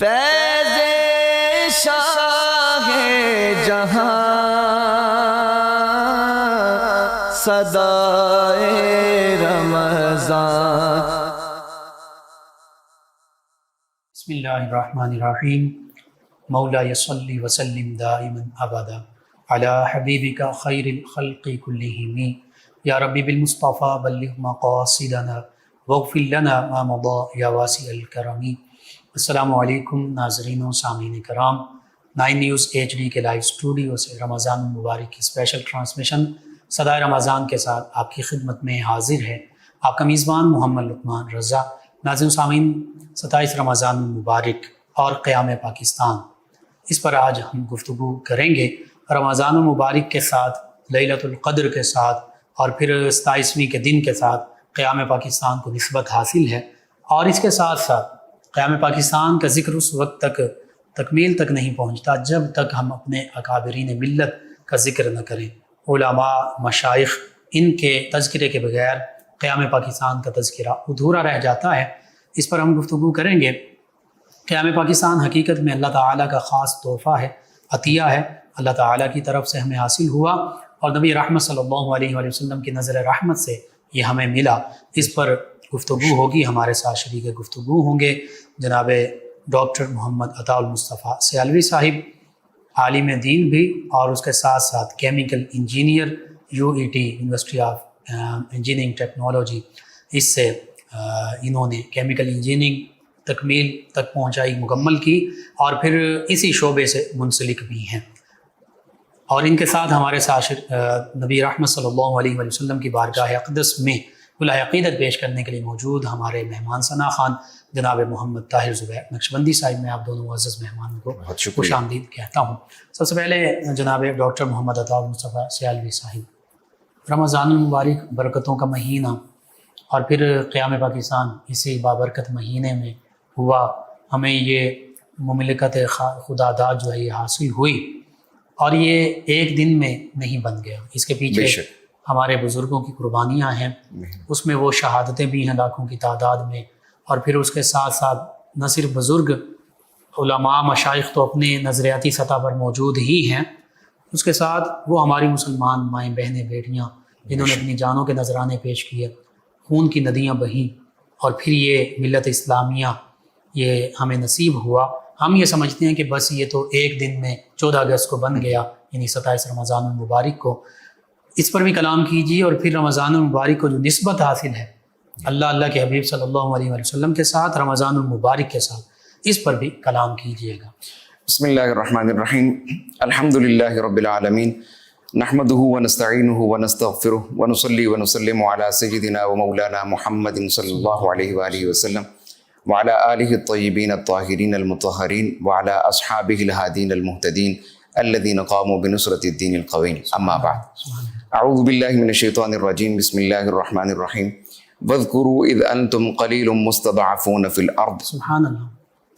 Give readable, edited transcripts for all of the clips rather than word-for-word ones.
فیض شاہ جہاں صدائے رمضان. بسم اللہ الرحمن الرحیم. مولا صلی وسلم دائما ابدا علی حبیبک خیر الخلق کلہم. یا ربی بالمصطفیٰ بلغ مقاصدنا واغفر لنا ما مضى یا واسع الکرم. السلام علیکم ناظرین و سامعین کرام. 9 نیوز HD کے لائیو اسٹوڈیو سے رمضان المبارک کی اسپیشل ٹرانسمیشن صدائے رمضان کے ساتھ آپ کی خدمت میں حاضر ہے آپ کا میزبان محمد لقمان رضا. ناظرین و سامعین، 27 رمضان المبارک اور قیام پاکستان، اس پر آج ہم گفتگو کریں گے. رمضان المبارک کے ساتھ، لیلۃ القدر کے ساتھ اور پھر 27ویں کے دن کے ساتھ قیام پاکستان کو نسبت حاصل ہے، اور اس کے ساتھ ساتھ قیام پاکستان کا ذکر اس وقت تک تکمیل تک نہیں پہنچتا جب تک ہم اپنے اکابرین ملت کا ذکر نہ کریں. علماء، مشائخ، ان کے تذکرے کے بغیر قیام پاکستان کا تذکرہ ادھورا رہ جاتا ہے. اس پر ہم گفتگو کریں گے. قیام پاکستان حقیقت میں اللہ تعالیٰ کا خاص تحفہ ہے، عطیہ ہے، اللہ تعالیٰ کی طرف سے ہمیں حاصل ہوا، اور نبی رحمت صلی اللہ علیہ وآلہ وسلم کی نظر رحمت سے یہ ہمیں ملا. اس پر گفتگو ہوگی. ہمارے ساتھ شریک گفتگو ہوں گے جناب ڈاکٹر محمد عطاء المصطفیٰ سیالوی صاحب، عالم دین بھی، اور اس کے ساتھ ساتھ chemical engineer, UET university of engineering technology. اس سے انہوں نے کیمیکل انجینئرنگ تکمیل تک پہنچائی، مکمل کی، اور پھر اسی شعبے سے منسلک بھی ہیں. اور ان کے ساتھ ہمارے ساتھ نبی رحمت صلی اللہ علیہ وآلہ وسلم کی بارگاہ اقدس میں کلہ عقیدت پیش کرنے کے لیے موجود ہمارے مہمان ثنا خان جناب محمد طاہر زبیر نقشبندی صاحب. میں آپ دونوں معزز مہمانوں کو خوش آمدید کہتا ہوں. سب سے پہلے جناب ڈاکٹر محمد عطاء المصطفیٰ سیالوی صاحب، رمضان المبارک برکتوں کا مہینہ، اور پھر قیام پاکستان اسی بابرکت مہینے میں ہوا. ہمیں یہ مملکت خدا داد جو ہے یہ حاصل ہوئی، اور یہ ایک دن میں نہیں بن گیا. اس کے پیچھے ہمارے بزرگوں کی قربانیاں ہیں، اس میں وہ شہادتیں بھی ہیں لاکھوں کی تعداد میں، اور پھر اس کے ساتھ ساتھ نہ صرف بزرگ، علماء، مشائخ تو اپنے نظریاتی سطح پر موجود ہی ہیں، اس کے ساتھ وہ ہماری مسلمان مائیں، بہنیں، بیٹیاں جنہوں نے اپنی جانوں کے نذرانے پیش کیے، خون کی ندیاں بہیں، اور پھر یہ ملت اسلامیہ یہ ہمیں نصیب ہوا. ہم یہ سمجھتے ہیں کہ بس یہ تو ایک دن میں 14 اگست کو بن گیا، یعنی 27 رمضان المبارک کو. اس پر بھی کلام کیجیے، اور پھر رمضان المبارک کو جو نسبت حاصل ہے اللہ کے حبیب صلی اللہ علیہ وسلم کے ساتھ، رمضان المبارک کے ساتھ، اس پر بھی کلام کیجیے گا. بسم اللہ الرحمن الرحیم. الحمد للہ رب العالمین، نحمدہ ونستعینہ ونستغفرہ ونصلی ونسلم علی سیدنا ومولانا محمد صلی اللہ علیہ وآلہ وسلم وعلی آلہ الطیبین الطاہرین المطہرین وعلی اصحابہ الہادین المہتدین الذین قاموا بنصرۃ الدین القویم. اما بعد، اعوذ باللہ من الشیطان الرجیم. بسم اللہ الرحمن الرحیم. واذکروا اذ انتم قلیل مستضعفون فی الارض سبحان اللہ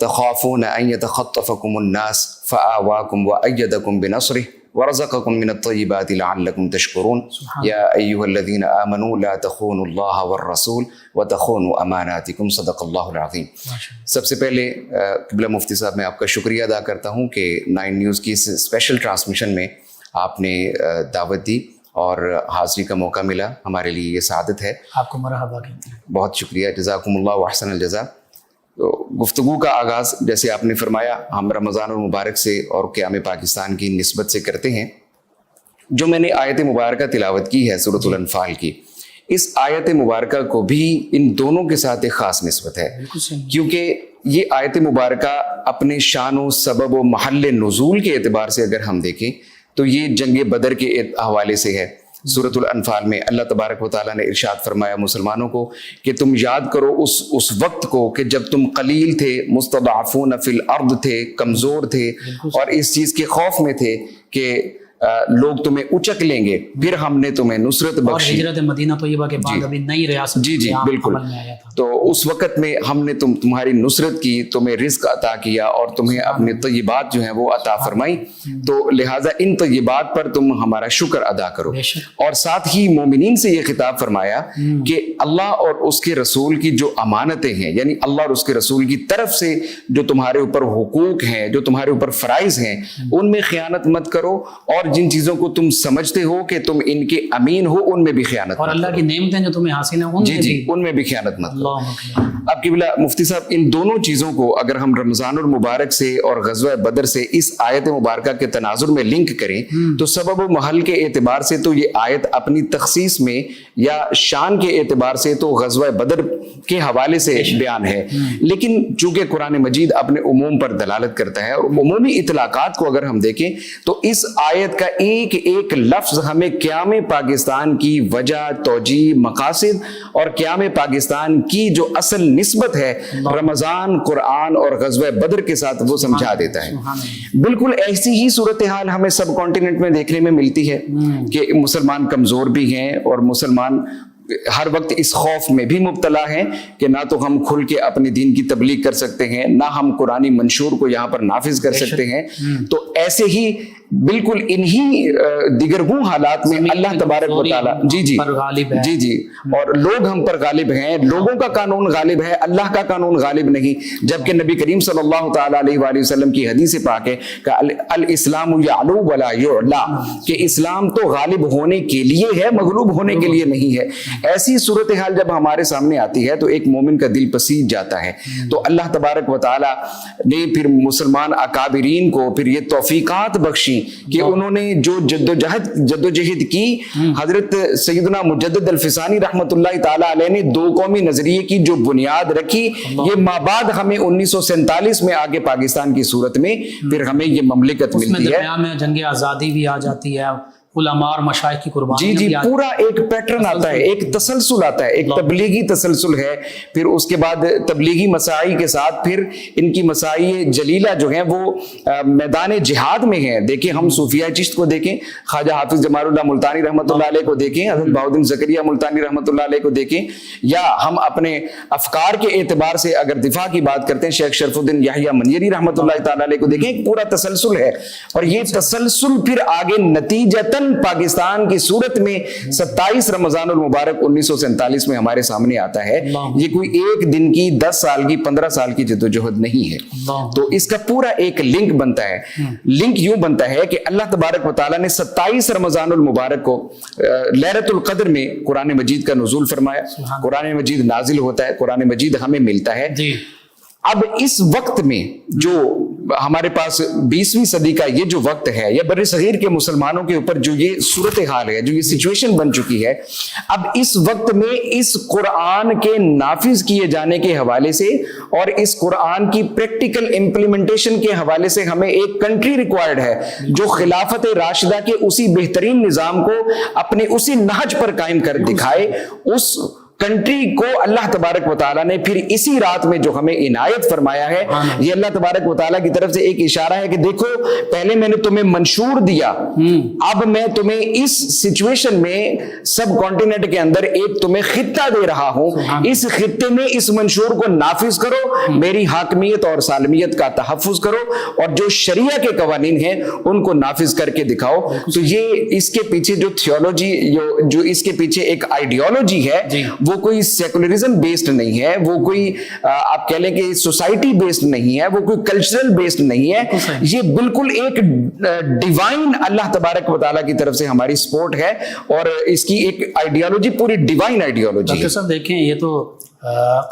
تخافون ان يتخطفكم الناس فآواكم وأيدكم بنصره ورزقكم من الطيبات لعلكم تشكرون. يا أيها الذين آمنوا لا تخونوا الله والرسول وتخونوا أماناتكم. صدق اللہ العظیم. سب سے پہلے قبلہ مفتی صاحب میں آپ کا شکریہ ادا کرتا ہوں کہ 9 نیوز کی اس اسپیشل ٹرانسمیشن میں آپ نے دعوت دی اور حاضری کا موقع ملا. ہمارے لیے یہ سعادت ہے. آپ کو مرحبا کہتے ہیں. بہت شکریہ، جزاکم اللہ واحسن الجزا. تو گفتگو کا آغاز جیسے آپ نے فرمایا ہم رمضان المبارک سے اور قیام پاکستان کی نسبت سے کرتے ہیں. جو میں نے آیت مبارکہ تلاوت کی ہے سورۃ الانفال کی، اس آیت مبارکہ کو بھی ان دونوں کے ساتھ ایک خاص نسبت ہے، کیونکہ یہ آیت مبارکہ اپنے شان و سبب و محل نزول کے اعتبار سے اگر ہم دیکھیں تو یہ جنگ بدر کے حوالے سے ہے. سورۃ الانفال میں اللہ تبارک و تعالیٰ نے ارشاد فرمایا مسلمانوں کو کہ تم یاد کرو اس وقت کو کہ جب تم قلیل تھے، مستضعفون فی الارض تھے، کمزور تھے، اور اس چیز کے خوف میں تھے کہ لوگ تمہیں اچک لیں گے پھر ہم نے تمہیں نصرت اور بخشی. ہجرت مدینہ طیبہ کے بعد ابھی نئی ریاست جی یہاں بالکل. عمل میں آیا تھا. تو اس وقت میں ہم نے تمہاری نصرت کی, تمہیں رزق عطا کیا اور تمہیں اپنے طیبات جو ہیں وہ عطا فرمائی, تو لہٰذا ان طیبات پر تم ہمارا شکر ادا کرو. اور ساتھ ہی مومنین سے یہ خطاب فرمایا کہ اللہ اور اس کے رسول کی جو امانتیں ہیں, یعنی اللہ اور اس کے رسول کی طرف سے جو تمہارے اوپر حقوق ہیں, جو تمہارے اوپر فرائض ہیں, ان میں خیانت مت کرو, اور جن چیزوں کو تم سمجھتے ہو کہ تم ان کے امین ہو ان میں بھی خیانت اور مت اللہ کرو. کی نعمتیں جو تمہیں حاصل ہیں ان میں بھی خیانت مت کرو. اللہ اکبر. اب قبلہ مفتی صاحب, ان دونوں چیزوں کو اگر ہم رمضان المبارک سے اور غزوہ بدر سے اس آیت مبارکہ کے تناظر میں لنک کریں تو سبب و محل کے اعتبار سے تو یہ آیت اپنی تخصیص میں یا شان کے اعتبار سے تو غزوہ بدر کے حوالے سے بیان ہے, لیکن چونکہ قرآن مجید اپنے عموم پر دلالت کرتا ہے اور عمومی اطلاقات کو اگر ہم دیکھیں تو اس آیت کا ایک ایک لفظ ہمیں قیام پاکستان کی وجہ, توجیہ, مقاصد اور قیام پاکستان کی جو اصل نسبت ہے رمضان, قرآن اور غزوہ بدر کے ساتھ وہ سمجھا دیتا ہے. بالکل ایسی ہی صورتحال ہمیں سب کانٹیننٹ میں دیکھنے میں ملتی ہے کہ مسلمان کمزور بھی ہیں اور مسلمان ہر وقت اس خوف میں بھی مبتلا ہیں کہ نہ تو ہم کھل کے اپنے دین کی تبلیغ کر سکتے ہیں, نہ ہم قرآنی منشور کو یہاں پر نافذ کر سکتے ہیں. تو ایسے ہی بالکل انہی دیگرگوں حالات میں اللہ تبارک و تعالیٰ جی اور لوگ ہم پر غالب ہیں, لوگوں کا قانون غالب ہے, اللہ کا قانون غالب نہیں. جبکہ نبی کریم صلی اللہ تعالیٰ علیہ وآلہ وسلم کی حدیث پاک ہے کہ الاسلام یعلو ولا یعلا, کہ اسلام تو غالب ہونے کے لیے ہے, مغلوب ہونے کے لیے نہیں ہے. ایسی صورتحال جب ہمارے سامنے آتی ہے تو ایک مومن کا دل پسیج جاتا ہے. تو اللہ تبارک و تعالیٰ نے پھر مسلمان اکابرین کو پھر یہ توفیقات بخشی کہ انہوں نے جو جدوجہد کی. حضرت سیدنا مجدد الفسانی رحمت اللہ تعالیٰ علیہ نے دو قومی نظریے کی جو بنیاد رکھی, یہ مابعد ہمیں 1947 میں آگے پاکستان کی صورت میں پھر ہمیں یہ مملکت ملتی ہے. درمیان میں جنگ آزادی بھی آ جاتی ہے, علماء اور مشائخ کی قربانی. جی پورا ایک پیٹرن آتا ہے, ایک تسلسل آتا ہے, ایک تبلیغی تسلسل ہے. پھر اس کے بعد تبلیغی مساعی کے ساتھ پھر ان کی مساعی جلیلہ جو ہیں وہ میدان جہاد میں ہیں. دیکھیں ہم صوفیہ چشت کو دیکھیں, خواجہ حافظ جمال اللہ ملتانی رحمۃ اللہ علیہ کو دیکھیں, حضرت بہاؤالدین زکریا ملتانی رحمۃ اللہ علیہ کو دیکھیں, یا ہم اپنے افکار کے اعتبار سے اگر دفاع کی بات کرتے ہیں شیخ شرف الدین یحییٰ منیری رحمۃ اللہ تعالیٰ علیہ کو دیکھیں. ایک پورا تسلسل ہے, اور یہ تسلسل پھر آگے نتیجتاً پاکستان کی صورت میں 27 رمضان المبارک 1947 میں ہمارے سامنے آتا ہے. یہ کوئی ایک دن کی 10 سال کی 15 سال کی جدوجہد نہیں ہے. تو اس کا پورا ایک لنک بنتا ہے. لنک یوں بنتا ہے کہ اللہ تبارک و تعالیٰ نے 27 رمضان المبارک کو لیلۃ القدر میں قرآن مجید کا نزول فرمایا. قرآن مجید نازل ہوتا ہے, قرآن مجید ہمیں ملتا ہے. اب اس وقت میں جو ہمارے پاس 20ویں صدی کا یہ جو وقت ہے, یا بر صغیر کے مسلمانوں کے اوپر جو یہ صورتحال ہے, جو یہ سچویشن بن چکی ہے, اب اس وقت میں اس قرآن کے نافذ کیے جانے کے حوالے سے اور اس قرآن کی پریکٹیکل امپلیمنٹیشن کے حوالے سے ہمیں ایک کنٹری ریکوائرڈ ہے جو خلافت راشدہ کے اسی بہترین نظام کو اپنے اسی نہج پر قائم کر دکھائے. اس کنٹری کو اللہ تبارک و تعالیٰ نے پھر اسی رات میں جو ہمیں عنایت فرمایا ہے, یہ اللہ تبارک و تعالیٰ کی طرف سے ایک اشارہ ہے کہ دیکھو پہلے میں نے تمہیں منشور دیا, اب میں تمہیں اس سچویشن میں سب کانٹیننٹ کے اندر ایک تمہیں خطہ دے رہا ہوں. اس خطے میں اس منشور کو نافذ کرو, میری حاکمیت اور سالمیت کا تحفظ کرو, اور جو شریعہ کے قوانین ہیں ان کو نافذ کر کے دکھاؤ. تو یہ اس کے پیچھے جو تھیولوجی, جو اس کے پیچھے ایک آئیڈیالوجی ہے, وہ کوئی سیکولرزم بیسڈ نہیں ہے, وہ کوئی آپ کہہ لیں کہ سوسائٹی بیسڈ نہیں ہے, وہ کوئی کلچرل بیسڈ نہیں ہے. یہ بالکل ایک ڈیوائن اللہ تبارک و تعالیٰ کی طرف سے ہماری سپورٹ ہے, اور اس کی ایک آئیڈیالوجی پوری ڈیوائن آئیڈیالوجی ہے. ڈاکٹر صاحب دیکھیں, یہ تو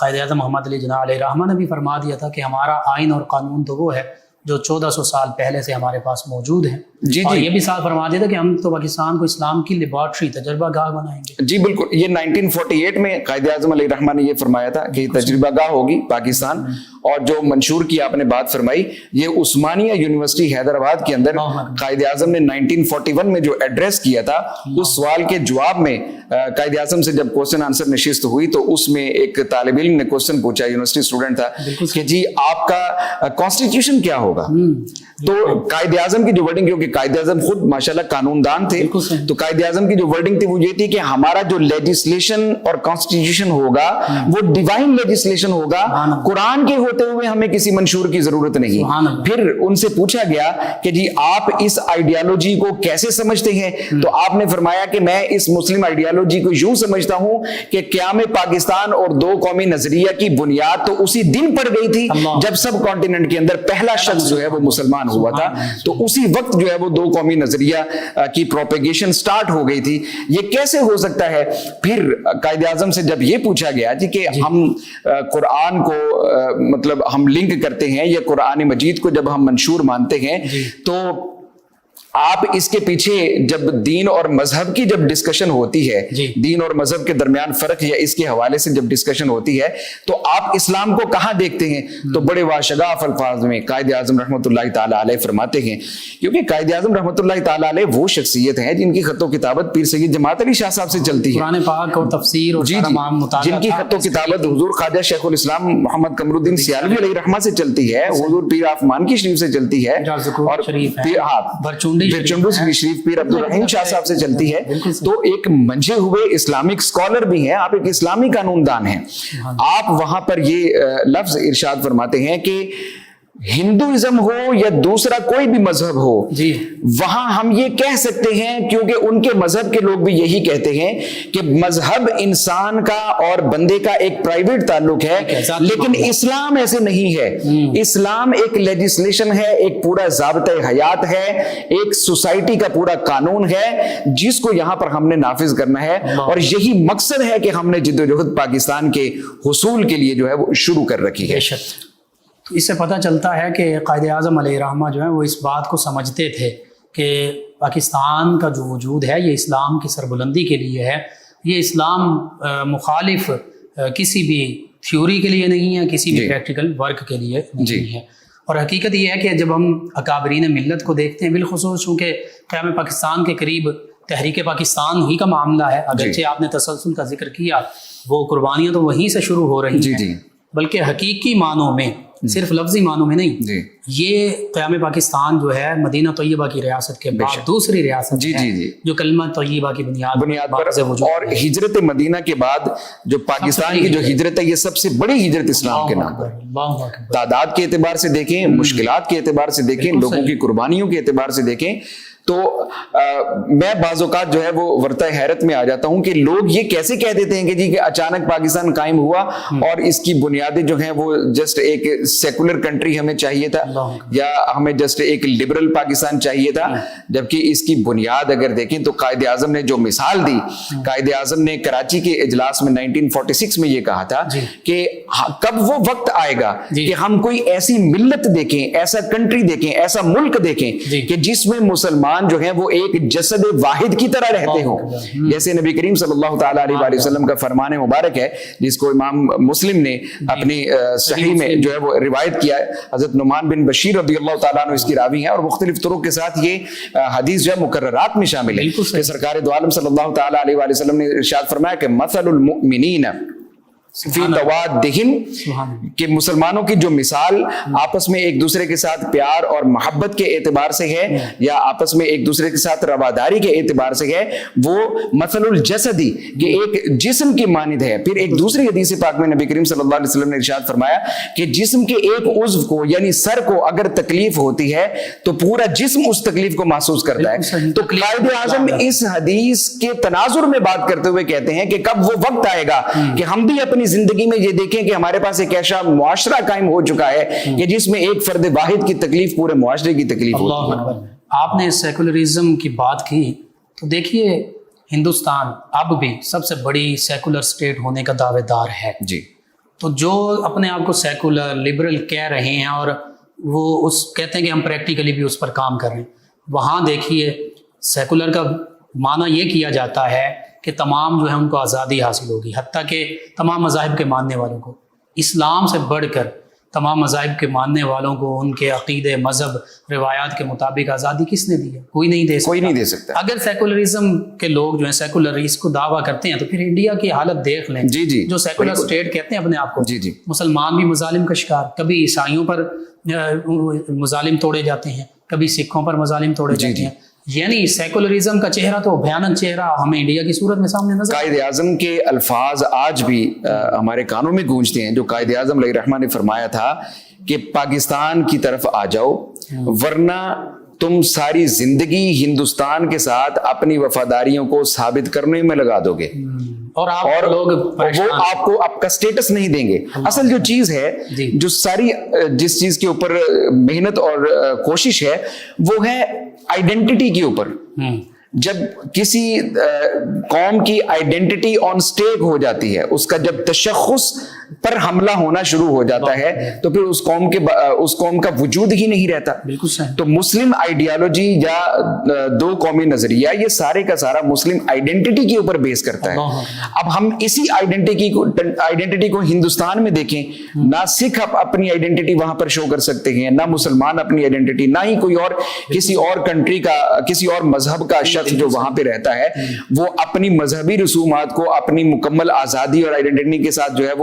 قائد اعظم محمد علی جناح علیہ رحمہ نے بھی فرما دیا تھا کہ ہمارا آئین اور قانون تو وہ ہے جو 1400 سال پہلے سے ہمارے پاس موجود ہیں. اور یہ بھی ساتھ فرما دیا تھا کہ ہم تو پاکستان کو اسلام کی لیبارٹری, تجربہ گاہ بنائیں گے. جی بالکل, یہ 1948 میں قائد اعظم علیہ رحمہ نے یہ فرمایا تھا کہ تجربہ گاہ ہوگی پاکستان. اور جو منشور کی آپ نے بات فرمائی, یہ عثمانیہ یونیورسٹی حیدرآباد کے اندر قائد اعظم نے 1941 میں جو ایڈریس کیا تھا, اس سوال کے جواب میں قائد اعظم سے جب کوسچن آنسر نشست ہوئی تو اس میں ایک طالب علم نے کوسچن پوچھا, یونیورسٹی اسٹوڈنٹ تھا, کہ جی آپ کا کانسٹیٹیوشن کیا ہوگا. تو قائد اعظم کی جو ورڈنگ، کیونکہ قائد اعظم خود ماشاءاللہ قانون دان تھے، تو قائد اعظم کی جو ورڈنگ تھی وہ یہ تھی کہ ہمارا جو لیجسلیشن اور کانسٹیٹیوشن ہوگا وہ ڈیوائن لیجسلیشن ہوگا، قرآن کے ہوتے ہوئے ہمیں کسی منشور کی ضرورت نہیں۔ پھر ان سے پوچھا گیا کہ جی آپ اس آئیڈیالوجی کو کیسے سمجھتے ہیں؟ تو آپ نے فرمایا کہ میں اس مسلم آئیڈیالوجی کو یوں سمجھتا ہوں کہ قیام پاکستان اور دو قومی نظریہ کی بنیاد تو اسی دن پڑ گئی تھی جب سب کانٹیننٹ کے اندر پہلا شخص جو ہے وہ مسلمان ہوا تھا، تو اسی وقت جو ہے وہ دو قومی نظریہ کی پروپیگیشن سٹارٹ ہو گئی تھی۔ یہ کیسے ہو سکتا ہے؟ پھر قائد اعظم سے جب یہ پوچھا گیا جی کہ ہم قرآن کو مطلب ہم لنک کرتے ہیں یا قرآن مجید کو جب ہم منشور مانتے ہیں تو آپ اس کے پیچھے جب دین اور مذہب کی جب ڈسکشن ہوتی ہے، دین اور مذہب کے درمیان فرق یا اس کے حوالے سے جب ڈسکشن ہوتی ہے تو آپ اسلام کو کہاں دیکھتے ہیں؟ تو بڑے واشگاف الفاظ میں قائد اعظم رحمۃ اللہ تعالی علیہ فرماتے ہیں، کیونکہ قائد اعظم رحمۃ اللہ تعالی علیہ وہ شخصیت ہیں جن کی خط و کتابت پیر سید جماعت علی شاہ صاحب سے چلتی ہے، قرآن پاک اور تفسیر اور جن کی خط و کتابت حضور خواجہ شیخ الاسلام محمد قمر الدین سیالوی علیہ رحمہ سے چلتی ہے، حضور پیر آفمان کی شریف سے چلتی ہے، اور برچنڈو شریف پیر عبد الرحیم شاہ صاحب سے چلتی ہے۔ تو ایک منجے ہوئے اسلامک سکولر بھی ہیں، آپ ایک اسلامی قانون دان ہیں، آپ وہاں پر یہ لفظ ارشاد فرماتے ہیں کہ ہندوازم ہو یا دوسرا کوئی بھی مذہب ہو، وہاں ہم یہ کہہ سکتے ہیں کیونکہ ان کے مذہب کے لوگ بھی یہی کہتے ہیں کہ مذہب انسان کا اور بندے کا ایک پرائیویٹ تعلق ہے، لیکن اسلام ایسے نہیں ہے۔ اسلام ایک لیجسلیشن ہے، ایک پورا ضابطۂ حیات ہے، ایک سوسائٹی کا پورا قانون ہے جس کو یہاں پر ہم نے نافذ کرنا ہے، اور یہی مقصد ہے کہ ہم نے جدوجہد پاکستان کے حصول کے لیے جو ہے وہ شروع کر رکھی ہے۔ اس سے پتہ چلتا ہے کہ قائد اعظم علیہ رحمہ جو ہے وہ اس بات کو سمجھتے تھے کہ پاکستان کا جو وجود ہے یہ اسلام کی سربلندی کے لیے ہے، یہ اسلام مخالف کسی بھی تھیوری کے لیے نہیں ہے، کسی بھی پریکٹیکل ورک کے لیے نہیں ہے۔ اور حقیقت یہ ہے کہ جب ہم اکابرین ملت کو دیکھتے ہیں، بالخصوص چونکہ قیام پاکستان کے قریب تحریک پاکستان ہی کا معاملہ ہے، اگرچہ آپ نے تسلسل کا ذکر کیا، وہ قربانیاں تو وہیں سے شروع ہو رہی ہیں، بلکہ حقیقی معنوں میں، صرف لفظی معنوں میں نہیں، یہ قیام پاکستان جو ہے مدینہ طیبہ کی ریاست کے بعد دوسری ریاست ہے جو کلمہ طیبہ کی بنیاد پر، اور ہجرت مدینہ کے بعد جو پاکستان کی جو ہجرت ہے یہ سب سے بڑی ہجرت اسلام کے نام پر، تعداد کے اعتبار سے دیکھیں، مشکلات کے اعتبار سے دیکھیں، لوگوں کی قربانیوں کے اعتبار سے دیکھیں، تو میں بعض اوقات جو ہے وہ ورطہ حیرت میں آ جاتا ہوں کہ لوگ یہ کیسے کہہ دیتے ہیں کہ جی کہ اچانک پاکستان قائم ہوا اور اس کی بنیادیں جو ہیں وہ جسٹ ایک سیکولر کنٹری ہمیں چاہیے تھا یا ہمیں جسٹ ایک لبرل پاکستان چاہیے تھا، جبکہ اس کی بنیاد اگر دیکھیں تو قائد اعظم نے جو مثال دی، قائد اعظم نے کراچی کے اجلاس میں 1946 میں یہ کہا تھا کہ کب وہ وقت آئے گا کہ ہم کوئی ایسی ملت دیکھیں، ایسا کنٹری دیکھیں، ایسا ملک دیکھیں کہ جس میں مسلمان جو ہیں وہ ایک جسد واحد کی طرح رہتے ہوں، جیسے نبی کریم صلی اللہ تعالی علیہ وآلہ وسلم کا فرمان مبارک ہے جس کو امام مسلم نے اپنی صحیح میں جو ہے وہ روایت کیا ہے، حضرت نعمان بن بشیر رضی اللہ تعالیٰ عنہ اس کی راوی ہیں، اور مختلف طرق کے ساتھ یہ حدیث جو ہے مکررات میں شامل ہے کہ سرکار دو عالم صلی اللہ تعالی علیہ وآلہ وسلم نے ارشاد فرمایا کہ مثل المؤمنین فی توادہم، کہ مسلمانوں کی جو مثال آپس میں ایک دوسرے کے ساتھ پیار اور محبت کے اعتبار سے ہے یا آپس میں ایک دوسرے کے ساتھ رواداری کے اعتبار سے ہے، وہ مثل الجسدی، کہ ایک جسم کی مانند ہے۔ پھر ایک دوسری حدیث پاک میں نبی کریم صلی اللہ علیہ وسلم نے ارشاد فرمایا کہ جسم کے ایک عضو کو یعنی سر کو اگر تکلیف ہوتی ہے تو پورا جسم اس تکلیف کو محسوس کرتا ہے۔ تو قائد اعظم اس حدیث کے تناظر میں بات کرتے ہوئے کہتے ہیں کہ کب وہ وقت آئے گا کہ ہم بھی اپنی زندگی میں یہ دیکھیں کہ ہمارے پاس ایک ایسا معاشرہ قائم ہو چکا ہے کہ جس میں ایک فرد واحد کی تکلیف پورے معاشرے کی تکلیف ہوتی ہے۔ آپ نے سیکولرزم کی بات کی تو دیکھیے ہندوستان اب بھی سب سے بڑی سیکولر سٹیٹ ہونے کا دعوے دار ہے جی، تو جو اپنے آپ کو سیکولر لبرل کہہ رہے ہیں اور وہ اس کہتے ہیں کہ ہم پریکٹیکلی بھی اس پر کام کر رہے ہیں، وہاں دیکھیے سیکولر کا معنی یہ کیا جاتا ہے کہ تمام جو ہے ان کو آزادی حاصل ہوگی، حتیٰ کہ تمام مذاہب کے ماننے والوں کو۔ اسلام سے بڑھ کر تمام مذاہب کے ماننے والوں کو ان کے عقیدے، مذہب، روایات کے مطابق آزادی کس نے دی ہے؟ کوئی نہیں دے سکتا. کوئی نہیں دے سکتا. اگر سیکولرزم کے لوگ جو ہیں سیکولرزم کو دعویٰ کرتے ہیں تو پھر انڈیا کی حالت دیکھ لیں. جی جی جو سیکولر اسٹیٹ کہتے ہیں اپنے آپ کو. جی جی. مسلمان بھی مظالم کا شکار، کبھی عیسائیوں پر مظالم توڑے جاتے ہیں، کبھی سکھوں پر مظالم توڑے جاتے ہیں. یعنی سیکولرزم کا چہرہ تو بھیانک چہرہ ہمیں انڈیا کی صورت میں سامنے نظر. قائد اعظم کے الفاظ آج بھی ہمارے کانوں میں گونجتے ہیں، جو قائد اعظم علیہ الرحمہ نے فرمایا تھا کہ پاکستان کی طرف آ جاؤ ورنہ تم ساری زندگی ہندوستان کے ساتھ اپنی وفاداریوں کو ثابت کرنے میں لگا دو گے اور لوگ وہ آپ کو آپ کا سٹیٹس نہیں دیں گے. اصل جو چیز ہے، جو ساری جس چیز کے اوپر محنت اور کوشش ہے، وہ ہے آئیڈینٹی کے اوپر. جب کسی قوم کی آئیڈینٹی آن سٹیک ہو جاتی ہے، اس کا جب تشخص پر حملہ ہونا شروع ہو جاتا ہے تو پھر اس قوم کا وجود ہی نہیں رہتا. بالکل صحیح. تو مسلم آئیڈیالوجی یا دو قومی نظریہ یہ سارے کا سارا مسلم آئیڈینٹی کے اوپر بیس کرتا ہے. اب ہم اسی آئیڈینٹی کو ہندوستان میں دیکھیں، نہ سکھ اپنی آئیڈینٹی وہاں پر شو کر سکتے ہیں، نہ مسلمان اپنی آئیڈینٹی، نہ ہی کوئی اور کسی اور کنٹری کا، کسی اور مذہب کا شخص جو وہاں پہ رہتا ہے وہ اپنی مذہبی رسومات کو اپنی مکمل آزادی اور آئیڈینٹی کے ساتھ جو ہے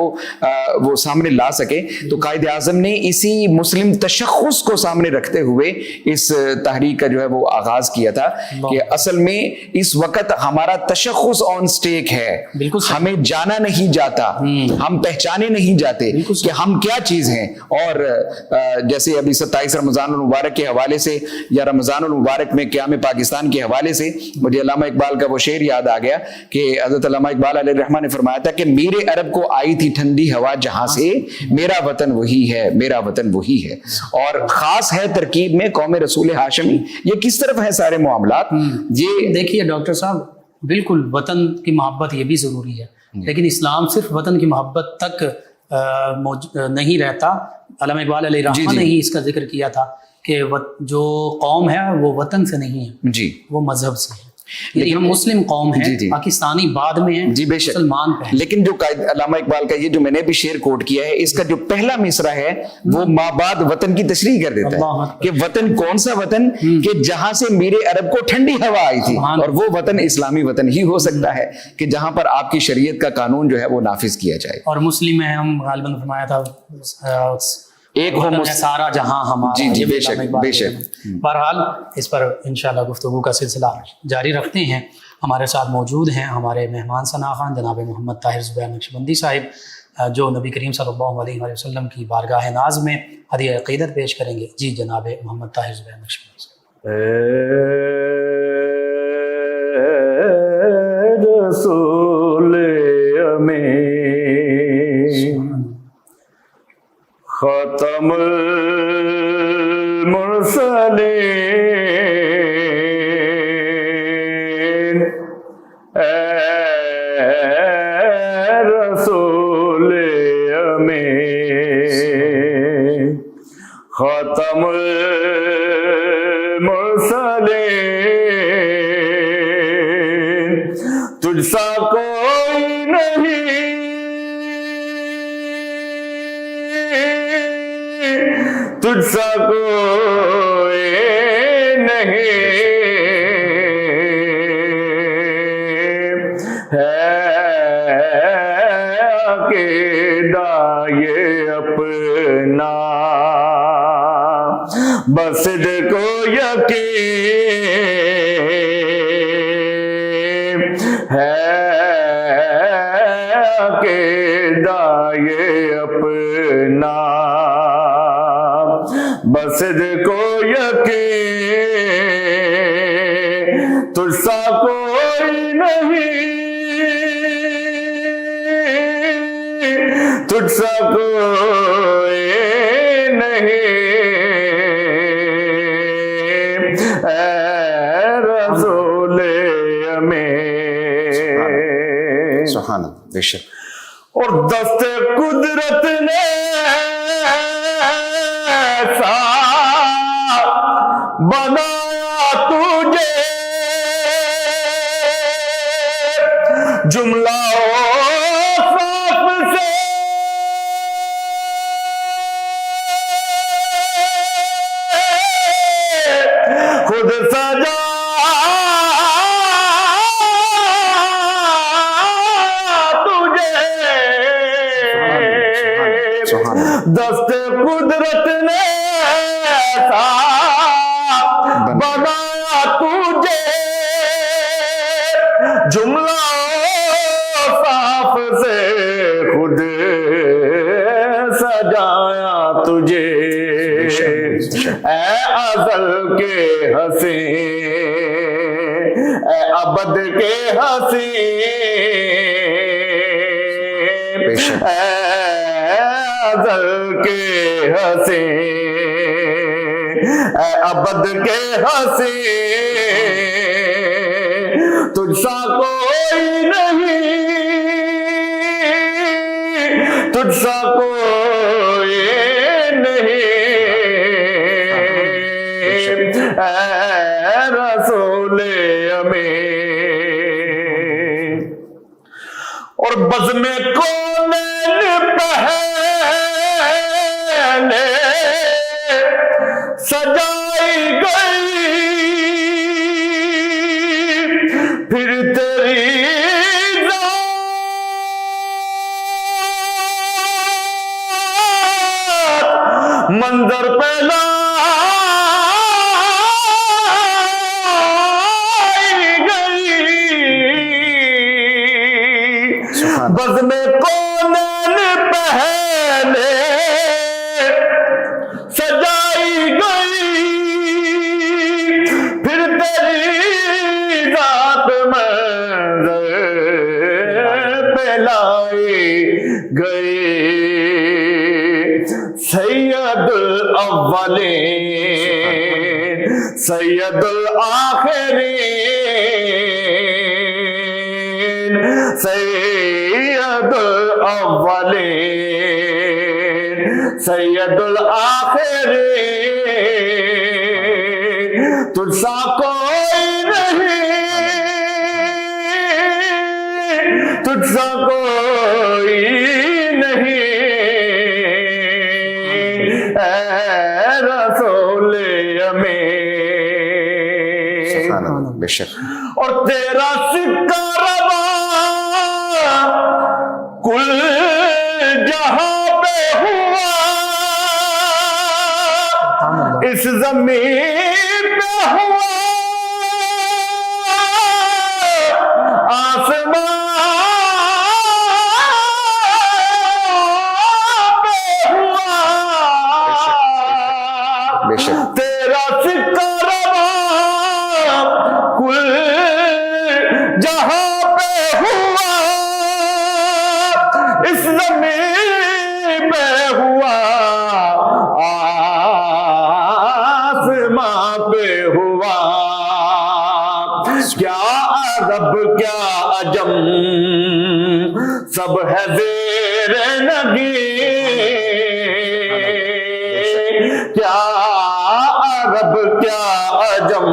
وہ سامنے لا سکے. تو قائد اعظم نے اسی مسلم تشخص کو سامنے رکھتے ہوئے اس تحریک کا جو ہے وہ آغاز کیا تھا کہ اصل میں اس وقت ہمارا تشخص آن سٹیک ہے، ہمیں جانا نہیں جاتا، ہم پہچانے نہیں جاتے کہ ہم کیا چیز ہیں. اور جیسے ابھی 27 رمضان المبارک کے حوالے سے یا رمضان المبارک میں قیام پاکستان کے حوالے سے مجھے علامہ اقبال کا وہ شعر یاد آ گیا کہ حضرت علامہ اقبال علیہ الرحمہ نے فرمایا تھا کہ میرے عرب کو آئی تھی ٹھنڈی ہوا جہاں سے، میرا وطن وہی ہے، میرا وطن وہی ہے. اور خاص ہے ترکیب میں قوم رسول ہاشمی. یہ کس طرف ہے سارے معاملات؟ یہ دیکھیے ڈاکٹر صاحب، بالکل وطن کی محبت یہ بھی ضروری ہے، لیکن اسلام صرف وطن کی محبت تک نہیں رہتا. علامہ اقبال علیہ الرحمہ نے ہی اس کا ذکر کیا تھا کہ جو قوم ہے وہ وطن سے نہیں ہے، جی وہ مذہب سے ہے. لیکن ہم مسلم قوم ہیں، پاکستانی بعد میں ہیں، جی بے شک مسلمان پہلے. لیکن جو علامہ اقبال کا یہ جو میں نے بھی شعر کوٹ کیا ہے، اس کا جو پہلا مصرع ہے وہ ماں بعد وطن کی تشریح کر دیتا ہے کہ وطن کون سا وطن کہ جہاں سے میرے عرب کو ٹھنڈی ہوا آئی تھی. اور وہ وطن اسلامی وطن ہی ہو سکتا ہے کہ جہاں پر آپ کی شریعت کا قانون جو ہے وہ نافذ کیا جائے. اور مسلم ہیں ہم، غالباً فرمایا تھا ایک ہو سارا جہاں ہمارا. جی جی بے شک بے شک. بہرحال اس پر انشاءاللہ گفتگو کا سلسلہ جاری رکھتے ہیں. ہمارے ساتھ موجود ہیں ہمارے مہمان ثناخوان جناب محمد طاہر زبیر نقشبندی صاحب، جو نبی کریم صلی اللہ علیہ وسلم کی بارگاہ ناز میں ہدیہ عقیدت پیش کریں گے. جی جناب محمد طاہر زبیر نقشبندی صاحب. رسول امین ختم المرسلین، اے رسول امین ختم المرسلین، تجھ سا کوئی نہیں، تجھ سا کوئی نہیں ہے عقیدہ یہ اپنا، بس کو یقین ہے عقیدہ یہ اپنا، بس کو یقین تجھ سا کوئی نہیں، تجھ سا کوئی نہیں اے رسول امین. سبحان اللہ بے شک. اور دست قدرت نے ایسا بنایا تجھے، جملہ صاف سے خود سجا دست قدرت نے ایسا بنایا تجھے جملہ صاف سے خود سجایا تجھے اے ازل کے حسین اے ابد کے حسین ازل کے حسین اے ابد کے حسین تجھ سا کوئی نہیں تجھ سا کوئی نہیں اے رسول امین اور بزم کونین پہلے سجائی گئی پھر تیری ذات منظر پہلا بزم کونین پہلے سجائی گئی پھر تیری ذات منظر پہلائی گئی سید الاولین سید الآخرین سید الاولین سید الآخرین تجھ سا کوئی نہیں تجھ سا کوئی نہیں اے رسول امین بے شک اور تیرا سکہ روا کل جہاں پہ ہوا اس زمین پہ ہوا آسمان پہ ہوا بے شک تیرا سکہ روا کل جہاں پہ ہوا اس زمین پہ ہوا آسمان پہ ہوا کیا عرب کیا عجم سب ہے زیر نگی کیا عرب کیا عجم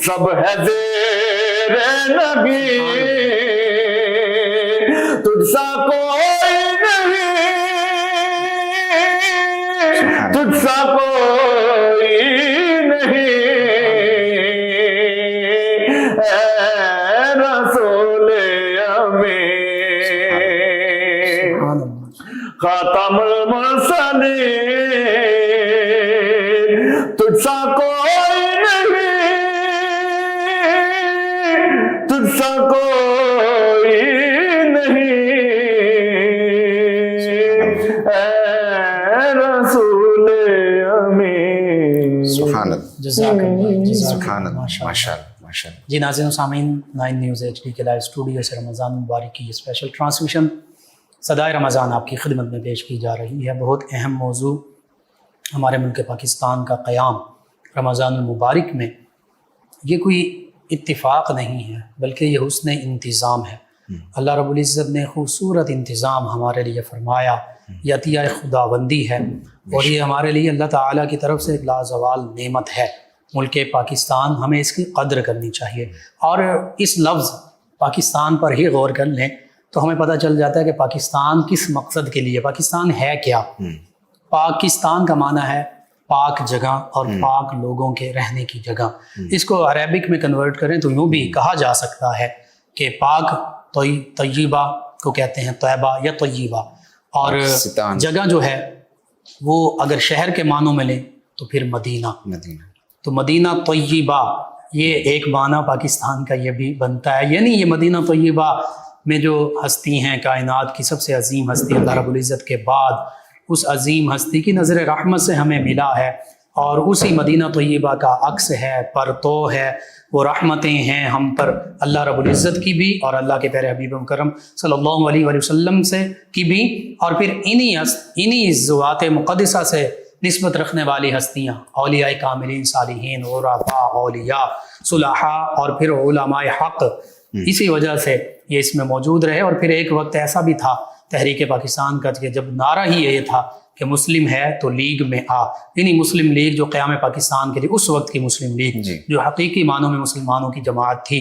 سب ہے زیر نگی تجھ سا کوئی نہیں تجھ سا کوئی نہیں اے رسول امین خاتم المرسلین تجھ سا کوئی نہیں تجھ سا کوئی نہیں اے رسول امین سبحان اللہ جزاک اللہ جزاک سبحان اللہ اللہ ماشاء اللہ ماشاء اللہ جی ناظرین و سامعین 9 نیوز HD کے لائیو اسٹوڈیو سے رمضان مبارک کی یہ اسپیشل ٹرانسمیشن صدائے رمضان آپ کی خدمت میں پیش کی جا رہی ہے۔ بہت اہم موضوع ہمارے ملک پاکستان کا قیام رمضان المبارک میں یہ کوئی اتفاق نہیں ہے بلکہ یہ حسن انتظام ہے۔ اللہ رب العزت نے خوبصورت انتظام ہمارے لیے فرمایا، یہ عطیہ خداوندی ہے اور یہ ہمارے لیے اللہ تعالیٰ کی طرف سے ایک لازوال نعمت ہے۔ ملک پاکستان ہمیں اس کی قدر کرنی چاہیے، اور اس لفظ پاکستان پر ہی غور کر لیں تو ہمیں پتہ چل جاتا ہے کہ پاکستان کس مقصد کے لیے، پاکستان ہے کیا۔ پاکستان کا معنی ہے پاک جگہ اور پاک لوگوں کے رہنے کی جگہ. اس کو عربک میں کنورٹ کریں تو یوں بھی کہا جا سکتا ہے کہ پاک طیبہ کو کہتے ہیں طیبہ یا طیبہ، اور جگہ جو ہے وہ اگر شہر کے معنوں میں لیں تو پھر مدینہ. تو مدینہ طیبہ یہ ایک معنی پاکستان کا یہ بھی بنتا ہے. یعنی یہ مدینہ طیبہ میں جو ہستی ہیں کائنات کی سب سے عظیم ہستی اللہ رب العزت کے بعد، اس عظیم ہستی کی نظر رحمت سے ہمیں ملا ہے، اور اسی مدینہ طیبہ کا عکس ہے، پرتو ہے، وہ رحمتیں ہیں ہم پر اللہ رب العزت کی بھی اور اللہ کے پیارے حبیب مکرم صلی اللہ علیہ وآلہ وسلم سے کی بھی، اور پھر انہی ذوات مقدسہ سے نسبت رکھنے والی ہستیاں اولیاء کاملین، صالحین، عرفاء، اولیاء، صلحاء اور پھر علماء حق. اسی وجہ سے یہ اس میں موجود رہے. اور پھر ایک وقت ایسا بھی تھا تحریک پاکستان کا کہ جب نعرہ ہی یہ تھا کہ مسلم ہے تو لیگ میں آ، یعنی مسلم لیگ جو قیام پاکستان کے لیے اس وقت کی مسلم لیگ جو حقیقی معنوں میں مسلمانوں کی جماعت تھی،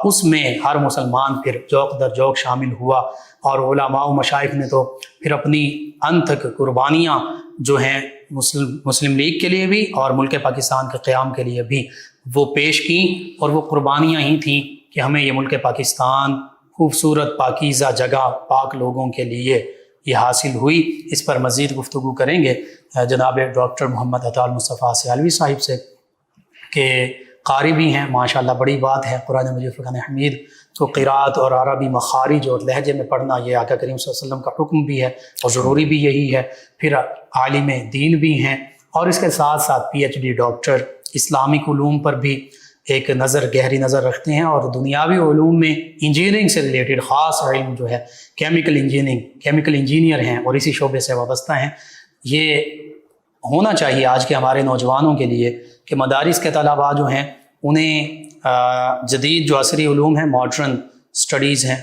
اس میں ہر مسلمان پھر جوق در جوق شامل ہوا. اور علماء و مشائخ نے تو پھر اپنی انتھک قربانیاں جو ہیں مسلم لیگ کے لیے بھی اور ملک پاکستان کے قیام کے لیے بھی وہ پیش کیں، اور وہ قربانیاں ہی تھیں کہ ہمیں یہ ملک پاکستان خوبصورت پاکیزہ جگہ پاک لوگوں کے لیے یہ حاصل ہوئی. اس پر مزید گفتگو کریں گے جناب ڈاکٹر محمد عطا المصطفیٰ سیالوی صاحب سے، کہ قاری بھی ہیں ماشاءاللہ، بڑی بات ہے. قرآن مجید فرقان حمید کو قرات اور عربی مخارج اور لہجے میں پڑھنا یہ آقا کریم صلی اللہ علیہ وسلم کا حکم بھی ہے اور ضروری بھی یہی ہے. پھر عالم دین بھی ہیں، اور اس کے ساتھ ساتھ PhD ڈاکٹر، اسلامک علوم پر بھی ایک گہری نظر رکھتے ہیں، اور دنیاوی علوم میں انجینئرنگ سے ریلیٹڈ خاص علم جو ہے کیمیکل انجینئر ہیں اور اسی شعبے سے وابستہ ہیں. یہ ہونا چاہیے آج کے ہمارے نوجوانوں کے لیے کہ مدارس کے طلباء جو ہیں انہیں جدید جو عصری علوم ہیں، ماڈرن سٹڈیز ہیں،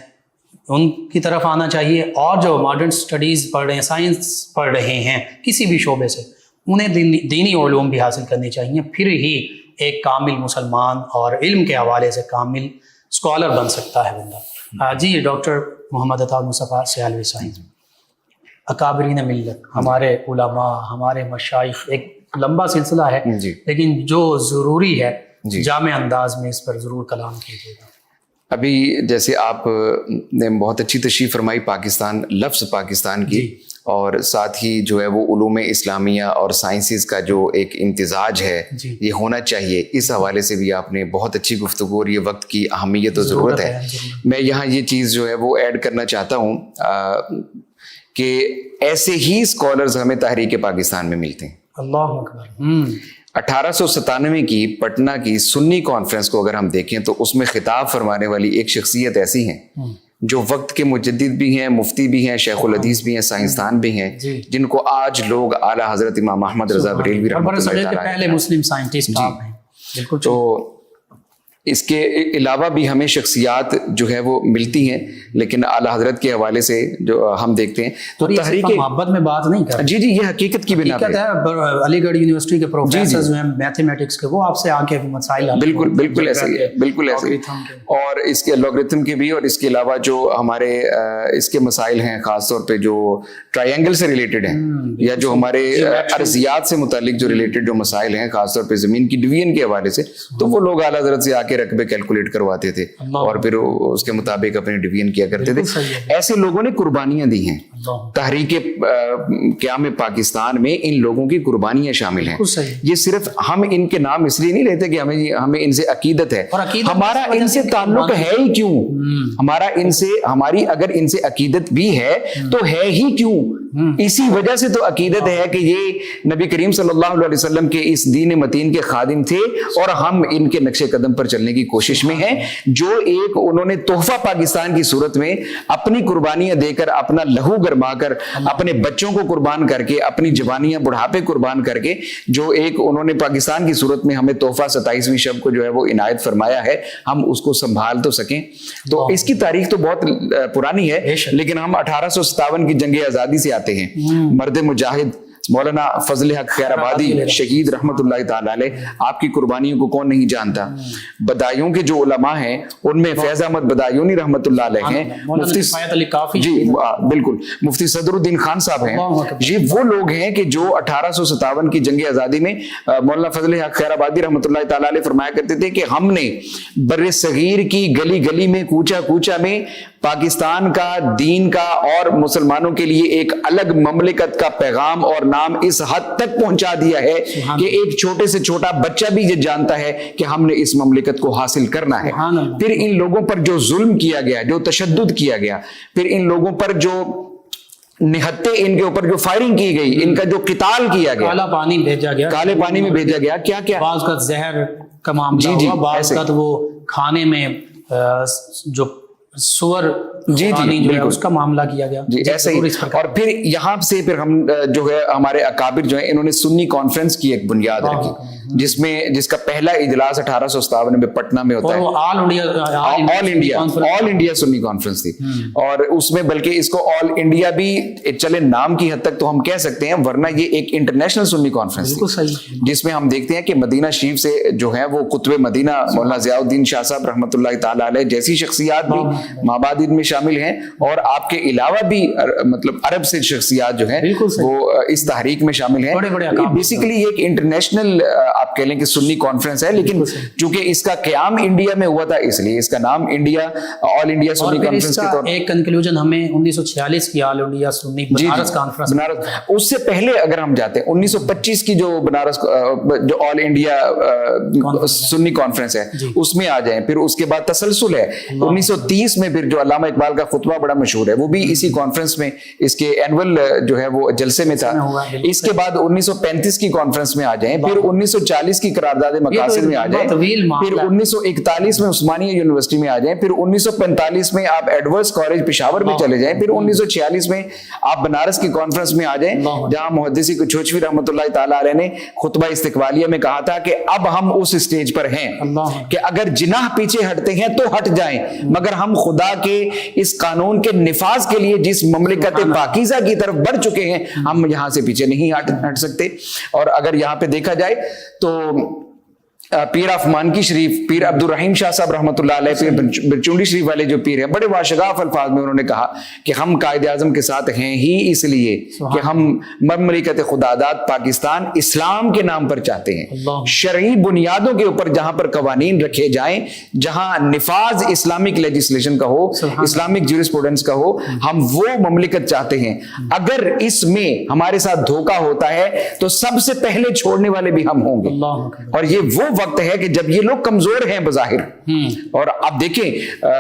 ان کی طرف آنا چاہیے، اور جو ماڈرن سٹڈیز پڑھ رہے ہیں، سائنس پڑھ رہے ہیں کسی بھی شعبے سے، انہیں دینی علوم بھی حاصل کرنی چاہیے. پھر ہی ایک کامل مسلمان اور علم کے حوالے سے کامل اسکالر بن سکتا ہے بندہ. جی ڈاکٹر محمد عطا المصطفیٰ سیالوی صاحب، اکابرین ملت، ہمارے علماء، ہمارے مشائخ، ایک لمبا سلسلہ ہے لیکن جو ضروری ہے جامع انداز میں اس پر ضرور کلام کیجیے گا. ابھی جیسے آپ نے بہت اچھی تشریح فرمائی پاکستان، لفظ پاکستان کی، اور ساتھ ہی جو ہے وہ علوم اسلامیہ اور سائنسز کا جو ایک امتزاج ہے یہ ہونا چاہیے، اس حوالے سے بھی آپ نے بہت اچھی گفتگو، اور یہ وقت کی اہمیت و ضرورت ہے. میں یہاں یہ چیز جو ہے وہ ایڈ کرنا چاہتا ہوں کہ ایسے ہی اسکالرز ہمیں تحریک پاکستان میں ملتے ہیں. اللہ اکبر. 1897 کی پٹنہ کی سنی کانفرنس کو اگر ہم دیکھیں تو اس میں خطاب فرمانے والی ایک شخصیت ایسی ہیں جو وقت کے مجدد بھی ہیں، مفتی بھی ہیں، شیخ الحدیث بھی ہیں، سائنسدان بھی ہیں، جن کو آج لوگ اعلیٰ حضرت امام احمد رضا بریلوی رحمۃ اللہ تعالیٰ پہلے مسلم سائنٹسٹ آپ ہیں. بالکل. تو اس کے علاوہ بھی ہمیں شخصیات جو ہے وہ ملتی ہیں، لیکن اعلیٰ حضرت کے حوالے سے جو ہم دیکھتے ہیں تو تحریک محبت میں بات نہیں کر رہے. جی یہ حقیقت کی بنا پر ہے. علی گڑھ یونیورسٹی کے پروفیسر جو ہیں میتھمیٹکس کے، وہ آپ سے آ کے مسائل بالکل ایسا ہی ہے، بالکل ایسا ہی. اور اس کے لوگرتھم کے بھی، اور اس کے علاوہ جو ہمارے اس کے مسائل ہیں خاص طور پہ جو ٹرائنگل سے ریلیٹڈ ہیں، یا جو ہمارے ارضیات سے متعلق جو ریلیٹڈ جو مسائل ہیں خاص طور پہ زمین کی ڈویژن کے حوالے سے، تو وہ لوگ اعلیٰ حضرت سے آ کے رقبے کیلکولیٹ کرواتے تھے اور پھر اس کے مطابق اپنی ڈویژن کیا کرتے تھے. ایسے لوگوں نے قربانیاں دی ہیں. تحریک قیام پاکستان میں ان لوگوں کی قربانیاں شامل ہیں. یہ صرف ہم ان کے نام اس لیے نہیں لیتے کہ ہمیں ان سے عقیدت ہے، ہمارا ان سے تعلق ہے ہی کیوں، ہماری اگر ان سے عقیدت بھی ہے تو ہے ہی کیوں. اسی وجہ سے تو عقیدت ہے کہ یہ نبی کریم صلی اللہ علیہ وسلم کے اس دین متین کے خادم تھے، اور ہم ان کے نقش قدم پر چلنے کی کوشش میں ہیں. جو ایک انہوں نے تحفہ پاکستان کی صورت میں اپنی قربانیاں دے کر، اپنا لہو گرما کر، اپنے بچوں کو قربان کر کے، اپنی جوانیاں بڑھاپے قربان کر کے، جو ایک انہوں نے پاکستان کی صورت میں ہمیں تحفہ 27ویں شب کو جو ہے وہ عنایت فرمایا ہے، ہم اس کو سنبھال تو سکیں. تو اس کی تاریخ تو بہت پرانی ہے، لیکن ہم 1857 کی جنگ آزادی سے آتے ہیں. مرد مجاہد مولانا فضل حق خیر آبادی شہید رحمت اللہ تعالی علیہ، آپ کی قربانیوں کو کون نہیں جانتا. بدایوں کے جو علماء ہیں ان میں فیض احمد بدایونی رحمت اللہ علیہ ہیں، مفتی جی بالکل مفتی صدر الدین خان صاحب ہیں. یہ وہ لوگ ہیں کہ جو 1857 کی جنگ آزادی میں مولانا فضل حق خیر آبادی رحمت اللہ تعالی علیہ فرمایا کرتے تھے کہ ہم نے بر صغیر کی گلی گلی میں کوچہ کوچہ میں پاکستان کا دین کا اور مسلمانوں کے لیے ایک الگ مملکت کا پیغام اور نام اس حد تک پہنچا دیا ہے کہ ایک چھوٹے سے چھوٹا بچہ بھی یہ جانتا ہے کہ ہم نے اس مملکت کو حاصل کرنا ہے. پھر ان لوگوں پر جو ظلم کیا گیا، جو تشدد کیا گیا، پھر ان لوگوں پر جو نہتے، ان کے اوپر جو فائرنگ کی گئی، ان کا جو قتال کیا گیا، کالا پانی بھیجا گیا، کالے پانی میں بھیجا گیا، کیا کیا بعض کا زہر کا معاملہ ہوا، بعض کا وہ کھانے میں جو سور جی بالکل اس کا معاملہ کیا گیا. جی ایسے ہی. اور پھر یہاں سے پھر ہم جو ہے ہمارے اکابر جو ہیں انہوں نے سنی کانفرنس کی ایک بنیاد رکھی، جس کا پہلا اجلاس 1857 میں پٹنہ میں ہوتا ہے، آل انڈیا سنی کانفرنس تھی. اور اس میں بلکہ اس کو آل انڈیا بھی چلے نام کی حد تک تو ہم کہہ سکتے ہیں، ورنہ یہ ایک انٹرنیشنل سنی کانفرنس تھی جس میں ہم دیکھتے ہیں کہ مدینہ شریف سے جو ہے وہ قطب مدینہ مولانا ضیاء الدین شاہ صاحب رحمۃ اللہ تعالی علیہ جیسی شخصیات بھی مابعد میں شامل ہیں، اور آپ کے علاوہ بھی مطلب عرب سے شخصیات جو ہیں وہ اس تحریک میں شامل ہیں. بیسیکلی یہ ایک انٹرنیشنل آپ کہہ لیں کہ سنی کانفرنس ہے، لیکن چونکہ اس کا قیام انڈیا میں ہوا تھا اس لیے اس کا نام انڈیا آل انڈیا سنی کانفرنس کے طور پر. ایک کنکلوژن ہمیں 1946 کی آل انڈیا سنی بنارس کانفرنس، اس سے پہلے اگر ہم جاتے ہیں 1925 کی جو بنارس جو آل انڈیا سنی کانفرنس ہے اس میں آ جائیں. پھر اس کے بعد تسلسل ہے 1930 میں پھر جو علامہ اقبال کا خطبہ بڑا مشہور ہے وہ بھی اسی کانفرنس میں اس کے اینول جو ہے وہ جلسے میں تھا. اس کے بعد 1935 کی کانفرنس میں آ جائیں، پھر 1940 کی قرارداد مقاصد میں آ جائیں، پھر 1941 میں عثمانیہ یونیورسٹی میں آ جائیں، پھر 1945 میں آپ ایڈورڈز کالج پشاور میں چلے جائیں، پھر 1946 میں آپ بنارس کی کانفرنس میں آ جائیں جہاں محدثی کچھوچوی رحمۃ اللہ تعالی علیہ نے خطبہ استقبالیہ میں کہا تھا کہ اب ہم اس اسٹیج پر ہیں کہ اگر جناح پیچھے ہٹتے ہیں تو ہٹ جائیں، مگر ہم خدا کے اس قانون کے نفاذ کے لیے جس مملکت پاکیزہ کی طرف بڑھ چکے ہیں ہم یہاں سے پیچھے نہیں ہٹ سکتے. اور اگر یہاں پہ دیکھا جائے تو پیر آف مانکی شریف، پیر عبد الرحیم شاہ صاحب رحمۃ اللہ علیہ، پیر برچونڈی شریف والے جو پیر ہیں، بڑے واشگاف الفاظ میں انہوں نے کہا کہ ہم قائد اعظم کے ساتھ ہیں ہی اس لیے کہ ہم مملکت خداداد پاکستان اسلام کے نام پر چاہتے ہیں، شرعی بنیادوں کے اوپر جہاں پر قوانین رکھے جائیں، جہاں نفاذ اسلامک لیجسلیشن کا ہو، اسلامک جیورسپروڈنس کا ہو، ہم وہ مملکت چاہتے ہیں. اگر اس میں ہمارے ساتھ دھوکہ ہوتا ہے تو سب سے پہلے چھوڑنے والے بھی ہم ہوں گے. اور یہ وہ وقت ہے کہ جب یہ لوگ کمزور ہیں بظاہر. اور آپ دیکھیں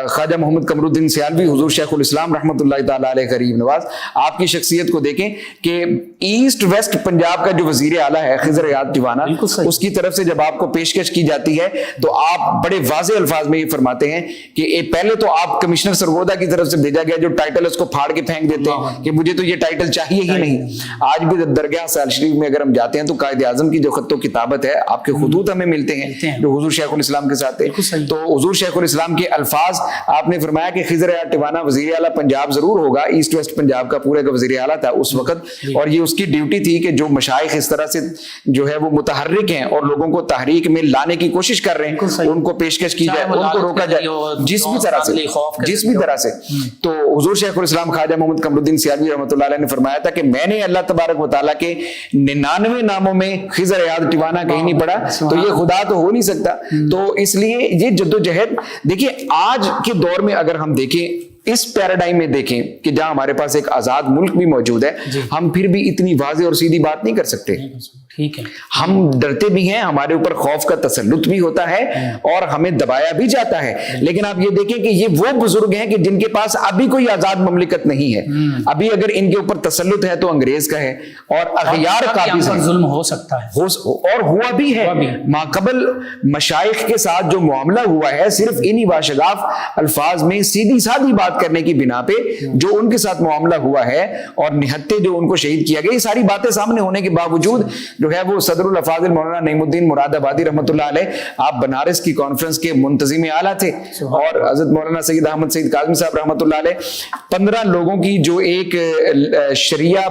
خواجہ محمد قمر الدین سیالوی حضور شیخ الاسلام رحمۃ اللہ تعالی علیہ غریب نواز، آپ کی شخصیت کو دیکھیں کہ ایسٹ ویسٹ پنجاب کا جو وزیر اعلیٰ ہے خضر حیات ٹیوانہ، اس کی طرف سے جب آپ کو پیشکش کی جاتی ہے تو آپ بڑے واضح الفاظ میں یہ فرماتے ہیں کہ پہلے تو آپ کمشنر سرگودا کی طرف سے بھیجا گیا جو ٹائٹل اس کو پھاڑ کے پھینک دیتے ہیں کہ مجھے تو یہ ٹائٹل چاہیے ہی نہیں. آج بھی درگاہ سال شریف میں اگر ہم جاتے ہیں تو قائد اعظم کی جو خط و کتابت ہے آپ کے خطوط ہمیں ملتے ہیں جو حضور شیخ الاسلام کے ساتھ ہے. تو حضور شیخ الاسلام کے الفاظ آپ نے فرمایا کہ خضر حیات ٹیوانہ وزیر اعلیٰ پنجاب ضرور ہوگا، ایسٹ ویسٹ پنجاب کا پورے کا وزیر اعلیٰ تھا اس وقت، اور یہ اس کی ڈیوٹی تھی کہ جو مشائخ اس طرح سے جو ہے وہ متحرک ہیں اور لوگوں کو تحریک میں لانے کی کوشش کر رہے ہیں ان کو پیشکش کی جائے، ان کو روکا جائے جس بھی طرح سے. تو حضور شیخ الاسلام خواجہ محمد قمر الدین سیالوی رحمۃ اللہ علیہ نے فرمایا تھا کہ میں نے اللہ تبارک و تعالیٰ کے 99 ناموں میں خضر حیات ٹیوانہ کہیں نہیں پڑھا، تو یہ خدا تو ہو نہیں سکتا. تو اس لیے یہ جدوجہد دیکھیے آج کے دور میں اگر ہم دیکھیں اس پیراڈائم میں دیکھیں کہ جہاں ہمارے پاس ایک آزاد ملک بھی موجود ہے، ہم پھر بھی اتنی واضح اور سیدھی بات نہیں کر سکتے. ٹھیک ہے، ہم ڈرتے بھی ہیں، ہمارے اوپر خوف کا تسلط بھی ہوتا ہے اور ہمیں دبایا بھی جاتا ہے. لیکن آپ یہ دیکھیں کہ یہ وہ بزرگ ہیں کہ جن کے پاس ابھی کوئی آزاد مملکت نہیں ہے، ابھی اگر ان کے اوپر تسلط ہے تو انگریز کا ہے اور اغیار قابض ہے، ظلم ہو سکتا ہے اور ہوا بھی ہے. ماقبل مشائخ کے ساتھ جو معاملہ ہوا ہے صرف انہی واشگاف الفاظ میں سیدھی سادھی بات بات کرنے کی بنا پہ جو ان کے ساتھ معاملہ ہوا ہے اور نہتے جو ان کو شہید کیا گیا، یہ ساری باتیں سامنے ہونے کے باوجود جو ہے وہ صدر الافاضل مولانا نعیم الدین مراد آبادی رحمۃ اللہ علیہ، آپ بنارس کی کانفرنس کے منتظم اعلیٰ تھے، اور حضرت مولانا سید احمد سعید کاظمی صاحب رحمۃ اللہ علیہ 15 لوگوں کی جو ایک شریعہ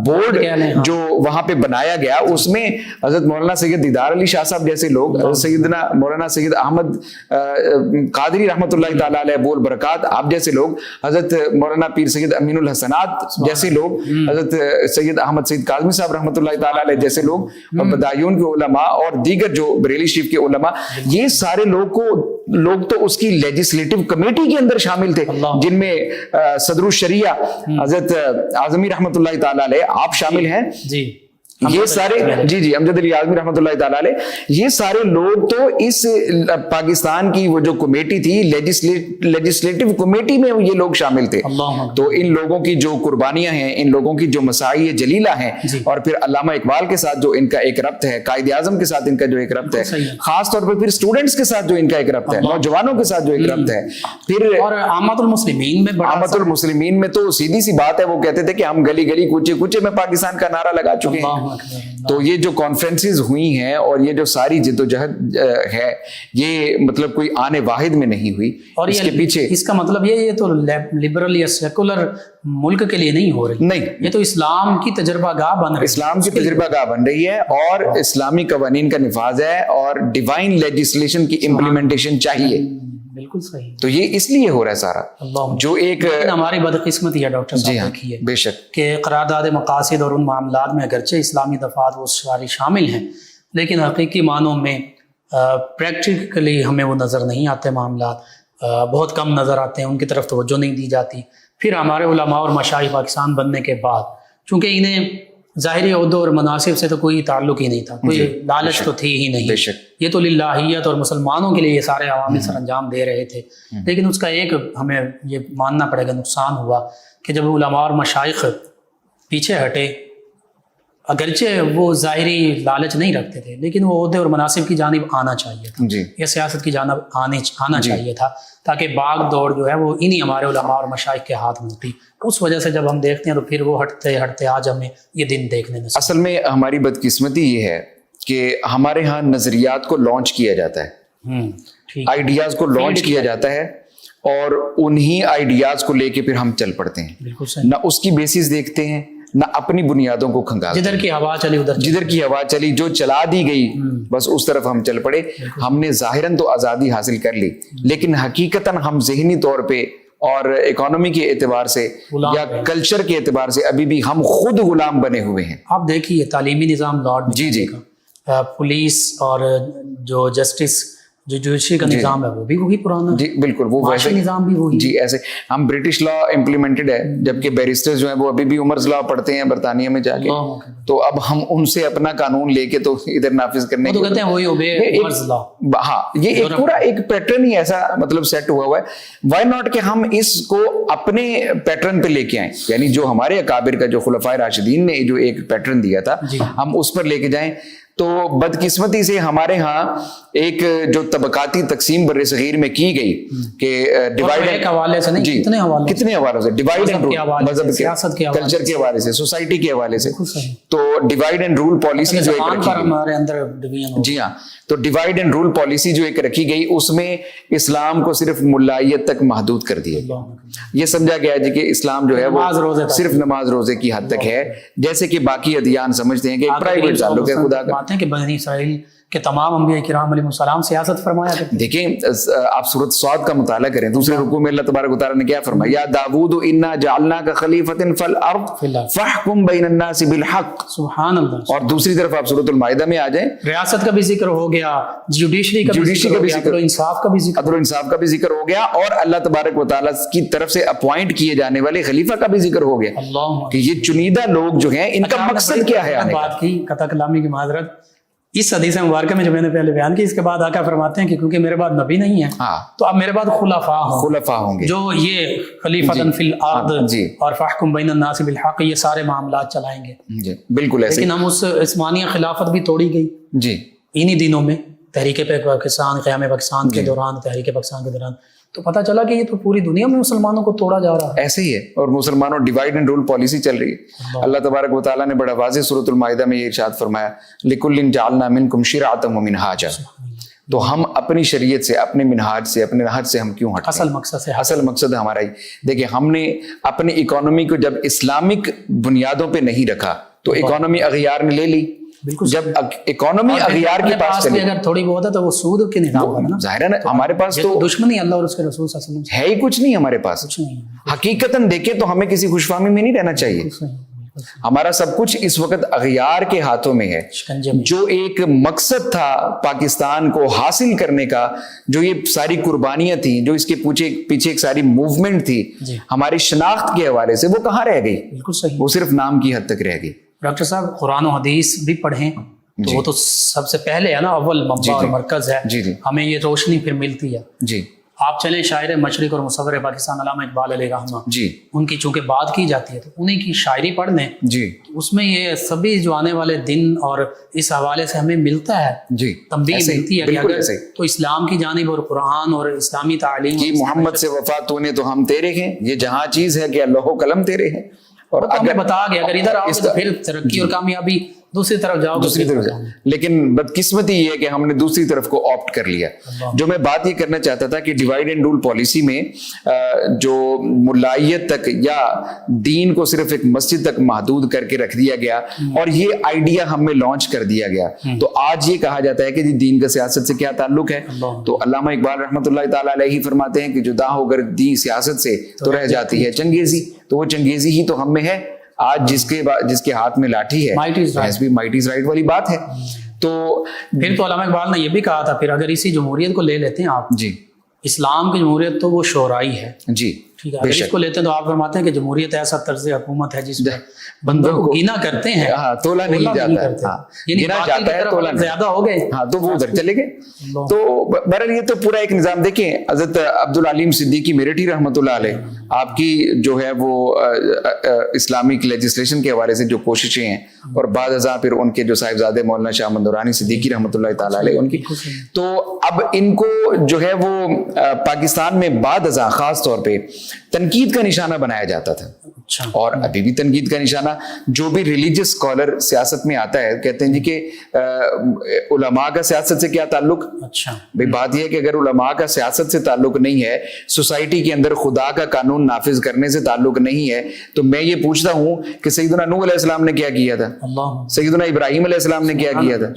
بورڈ جو وہاں پہ بنایا گیا، اس میں حضرت مولانا سید دیدار علی شاہ صاحب جیسے لوگ، سیدنا مولانا سید احمد قادری رحمۃ اللہ تعالیٰ علیہ بول برکات آپ جیسے لوگ، حضرت مولانا پیر سید امین الحسنات جیسے لوگ، حضرت سید احمد سید کاظمی صاحب رحمۃ اللہ تعالیٰ علیہ جیسے لوگ، اور بدایون کے علماء اور دیگر جو بریلی شریف کے علماء، یہ سارے لوگ تو اس کی لیجسلیٹو کمیٹی کے اندر شامل تھے، جن میں صدر الشریعہ حضرت اعظمی رحمۃ اللہ تعالیٰ علیہ آپ شامل ہیں، یہ سارے جی امجد علی اعظمی رحمۃ اللہ تعالیٰ علیہ، یہ سارے لوگ تو اس پاکستان کی وہ جو کمیٹی تھی لیجسلیٹو کمیٹی میں یہ لوگ شامل تھے۔ تو ان لوگوں کی جو قربانیاں ہیں، ان لوگوں کی جو مساعی جلیلہ ہیں، اور پھر علامہ اقبال کے ساتھ جو ان کا ایک ربط ہے، قائد اعظم کے ساتھ ان کا جو ایک ربط ہے، خاص طور پہ پھر اسٹوڈنٹس کے ساتھ جو ان کا ایک ربط ہے، نوجوانوں کے ساتھ جو ایک ربط ہے، پھر اور عامت المسلمین میں تو سیدھی سی بات ہے، وہ کہتے تھے کہ ہم گلی گلی کوچے کوچے میں پاکستان کا نعرہ لگا چکے ہیں۔ تو یہ جو کانفرنسز ہوئی ہیں اور یہ جو ساری جد و جہد ہے، یہ مطلب کوئی آنے واحد میں نہیں ہوئی، اور اس کے پیچھے اس کا مطلب یہ تو لبرل یا سیکولر ملک کے لیے نہیں ہو رہی، نہیں، یہ تو اسلام کی تجربہ گاہ بن رہی ہے، اسلام کی تجربہ گاہ بن رہی ہے، اور اسلامی قوانین کا نفاذ ہے، اور ڈیوائن لیجسلیشن کی امپلیمنٹیشن چاہیے۔ بالکل صحیح، تو یہ اس لیے ہو رہا ہے سارا، جو ایک ہماری بدقسمتی ہے ڈاکٹر صاحب، دیکھیے بے شک کہ قرارداد مقاصد اور ان معاملات میں اگرچہ اسلامی دفعات وہ ساری شامل ہیں، لیکن حقیقی معنوں میں پریکٹیکلی ہمیں وہ نظر نہیں آتے، معاملات بہت کم نظر آتے ہیں، ان کی طرف توجہ نہیں دی جاتی۔ پھر ہمارے علماء اور مشائخ پاکستان بننے کے بعد، چونکہ انہیں ظاہری عہدوں اور مناصب سے تو کوئی تعلق ہی نہیں تھا، کوئی لالچ تو تھی ہی نہیں، یہ تو للہیت اور مسلمانوں کے لیے یہ سارے عوامل سر انجام دے رہے تھے، لیکن اس کا ایک ہمیں یہ ماننا پڑے گا نقصان ہوا کہ جب علماء اور مشائخ پیچھے ہٹے، اگرچہ وہ ظاہری لالچ نہیں رکھتے تھے، لیکن وہ عہدے اور مناصب کی جانب آنا چاہیے تھا، یا سیاست کی جانب آنا چاہیے تھا، تاکہ باغ دوڑ جو ہے وہ انہی ہمارے علماء اور مشائخ کے ہاتھ میں ہوتی۔ اس وجہ سے جب ہم دیکھتے ہیں تو پھر وہ ہٹتے آج ہمیں یہ دن دیکھنے میں اصل میں ہماری بدقسمتی یہ ہے کہ ہمارے ہاں نظریات کو لانچ کیا جاتا ہے، آئیڈیاز کو لانچ کیا جاتا ہے، اور انہی آئیڈیاز کو لے کے پھر ہم چل پڑتے ہیں، نہ اس کی بیسس دیکھتے ہیں، نہ اپنی بنیادوں کو کھنگالتے ہیں، جدھر کی ہوا چلی ادھر، جدھر کی ہوا چلی، جو چلا دی گئی بس اس طرف ہم چل پڑے۔ ہم نے ظاہراً تو آزادی حاصل کر لی، لیکن حقیقتاً ہم ذہنی طور پہ اور اکانومی کے اعتبار سے یا کلچر کے اعتبار سے ابھی بھی ہم خود غلام بنے ہوئے ہیں۔ آپ دیکھیے تعلیمی نظام لارڈ جی پولیس اور جو جسٹس جو جوڈیشری کا نظام ہے وہ بھی وہی پرانا، جی بالکل وہ ویسے نظام بھی وہی، جی ایسے ہم برٹش لا امپلیمنٹڈ ہے، جبکہ بیرسٹر جو ہیں وہ ابھی بھی عمرز لا پڑھتے ہیں برطانیہ میں جا کے، تو اب ہم ان سے اپنا قانون لے کے تو ادھر نافذ کرنے تو کہتے ہیں وہی اوبے عمرز لا۔ ہاں یہ ایک پورا ایک پیٹرن ہی ایسا مطلب سیٹ ہوا ہے، وائی ناٹ کہ ہم اس کو اپنے پیٹرن پہ لے کے آئیں، یعنی جو ہمارے اکابر کا جو خلفائے راشدین نے جو ایک پیٹرن دیا تھا ہم اس پر لے کے جائیں۔ تو بدقسمتی سے ہمارے ہاں ایک جو طبقاتی تقسیم بر صغیر میں کی گئی کہ ڈیوائڈ اینڈ حوالے سے نہیں، کتنے حوالوں سے ڈیوائڈ اینڈ رول، مذہب کے، کلچر کے حوالے سے، سوسائٹی کے حوالے سے، تو ڈیوائڈ اینڈ رول پالیسی جو ایک رکھی گئی، جی ہاں، تو ڈیوائڈ اینڈ رول پالیسی جو ایک رکھی گئی اس میں اسلام کو صرف ملائیت تک محدود کر دیا گیا، یہ سمجھا گیا جی کہ اسلام جو ہے وہ صرف نماز روزے کی حد تک ہے، جیسے کہ باقی ادیان سمجھتے ہیں کہ ایک پرائیویٹ تعلق ہے خدا کا، کہ بنی اسرائیل کہ تمام انبیاء کرام علیہ السلام سیاست فرمایا کرتے۔ دیکھیں آپ سورۃ صاد کا مطالعہ کریں، دوسرے رکوع میں اللہ تبارک و تعالیٰ نے کیا فرمایا، یا داؤد انا جعلناک خلیفۃ فی الارض فاحکم بین الناس بالحق، سبحان اللہ۔ اور دوسری طرف آپ سورۃ المائدہ میں آ جائیں، ریاست کا بھی ذکر ہو گیا، جوڈیشری کا بھی ذکر، عدل و انصاف کا بھی ذکر، عدل و انصاف کا بھی ذکر ہو گیا، اور اللہ تبارک و تعالیٰ کی طرف سے اپوائنٹ کیے جانے والے خلیفہ کا بھی ذکر ہو گیا کہ یہ چنیدہ لوگ جو ہیں ان کا مقصد کیا ہے۔ بات کی قطع کلامی کی معذرت، اس حدیث مبارکہ میں جو میں نے پہلے بیان کی، اس کے بعد آقا فرماتے ہیں کہ کیونکہ میرے بعد نبی نہیں ہے تو اب میرے بعد خلفاء ہوں گے جو یہ خلیفۃ فی الارض اور فاحکم بین الناس بالحق، یہ سارے معاملات چلائیں گے۔ جی بالکل ایسے، لیکن ہم اس عثمانیہ خلافت بھی توڑی گئی جی انہی دنوں میں، تحریک پاکستان، قیام پاکستان کے دوران، تحریک پاکستان کے دوران تو پتہ چلا کہ یہ تو پوری دنیا میں مسلمانوں کو توڑا جا رہا ہے. ایسے ہی ہے، اور مسلمانوں ڈیوائڈ اینڈ رول پالیسی چل رہی ہے. اللہ تبارک و تعالیٰ نے بڑا واضح سورۃ المائدہ میں یہ ارشاد فرمایا لِكُلٍّ جَعَلْنَا مِنْكُمْ شِرْعَةً وَمِنْهَاجًا. تو ہم اپنی شریعت سے، اپنے منہاج سے، اپنے نہج سے ہم کیوں ہٹتے ہیں؟ اصل مقصد ہمارا ہی دیکھیں، ہم نے اپنی اکانومی کو جب اسلامک بنیادوں پہ نہیں رکھا تو اکانومی اغیار نے لے لی. بالکل جب اکانومی اغیار کے پاس چلی، اگر تھوڑی بہت ہے تو وہ سود کے نظام ہے نا. ظاہر ہے ہمارے پاس تو دشمنی اللہ اور اس کے رسول صلی اللہ علیہ وسلم ہے ہی کچھ نہیں ہمارے پاس. حقیقتاً دیکھیں تو ہمیں کسی خوش فہمی میں نہیں رہنا چاہیے. ہمارا سب کچھ اس وقت اغیار کے ہاتھوں میں ہے. جو ایک مقصد تھا پاکستان کو حاصل کرنے کا، جو یہ ساری قربانیاں تھیں، جو اس کے پیچھے ایک ساری موومنٹ تھی ہماری شناخت کے حوالے سے، وہ کہاں رہ گئی؟ بالکل صحیح، وہ صرف نام کی حد تک رہ گئی. ڈاکٹر صاحب قرآن و حدیث بھی پڑھیں تو وہ تو سب سے پہلے ہے نا، اول منبع اور مرکز ہے. ہمیں یہ روشنی پھر ملتی ہے. جی آپ چلیں شاعر مشرق اور مصور پاکستان علامہ اقبال علیہ رحمہ، جی ان کی چونکہ بات کی جاتی ہے تو انہیں کی شاعری پڑھ لیں. جی اس میں یہ سبھی جو آنے والے دن اور اس حوالے سے ہمیں ملتا ہے، جی تنبیہ ملتی ہے کہ اگر تو اسلام کی جانب اور قرآن اور اسلامی تعلیم کہ محمد سے وفا تو نے تو ہم تیرے ہیں، یہ جہاں چیز ہے کہ اللہ و قلم تیرے ہیں. اور اگر بتا گیا اگر ادھر آؤ تو پھر ترقی اور کامیابی دوسری طرف جاؤ، دوسری طرف جاؤ. لیکن بدقسمتی یہ ہے کہ ہم نے دوسری طرف کو آپٹ کر لیا. جو میں بات یہ کرنا چاہتا تھا کہ ڈیوائڈ اینڈ رول پالیسی میں جو ملائیت تک یا دین کو صرف ایک مسجد تک محدود کر کے رکھ دیا گیا اور یہ آئیڈیا ہم میں لانچ کر دیا گیا، تو آج یہ کہا جاتا ہے کہ دین کا سیاست سے کیا تعلق ہے. تو علامہ اقبال رحمۃ اللہ تعالیٰ علیہ فرماتے ہیں کہ جدا ہو کر دین سیاست سے تو رہ جاتی ہے چنگیزی. تو وہ چنگیزی ہی تو ہم میں ہے آج، جس کے ہاتھ میں لاٹھی ہے، مائٹ از رائٹ والی بات ہے. تو پھر تو علامہ اقبال نے یہ بھی کہا تھا، پھر اگر اسی جمہوریت کو لے لیتے ہیں آپ، جی اسلام کی جمہوریت تو وہ شورائی ہے. جی ٹھیک ہے، اگر اس کو لیتے ہیں تو آپ فرماتے ہیں کہ جمہوریت ایسا طرز حکومت ہے جس میں بندوں کو گینا کرتے ہیں، تولا نہیں جاتا ہے، یعنی گنا جاتا ہے تولا زیادہ ہو گئے، ہاں تو وہ ادھر چلے گئے. تو بہرحال یہ تو پورا ایک نظام. دیکھیں حضرت عبدالعلیم صدیقی میرٹھی رحمۃ اللہ علیہ، آپ کی جو ہے وہ اسلامک لیجسلیشن کے حوالے سے جو کوششیں ہیں، اور بعد ازاں پھر ان کے جو صاحبزادے مولانا شاہ مندورانی صدیقی رحمۃ اللہ تعالیٰ علیہ ان کی، تو اب ان کو جو ہے وہ پاکستان میں بعد ازاں خاص طور پہ تنقید کا نشانہ بنایا جاتا تھا. اور ابھی بھی تنقید کا نشانہ جو بھی ریلیجس اسکالر سیاست میں آتا ہے کہتے ہیں جی کہ علماء کا سیاست سے کیا تعلق. اچھا بھئی بات یہ ہے کہ اگر علماء کا سیاست سے تعلق نہیں ہے، سوسائٹی کے اندر خدا کا قانون نافذ کرنے سے تعلق نہیں ہے، تو میں یہ پوچھتا ہوں کہ سیدنا نوح علیہ السلام نے کیا کیا تھا، سیدنا ابراہیم علیہ السلام نے کیا کیا تھا،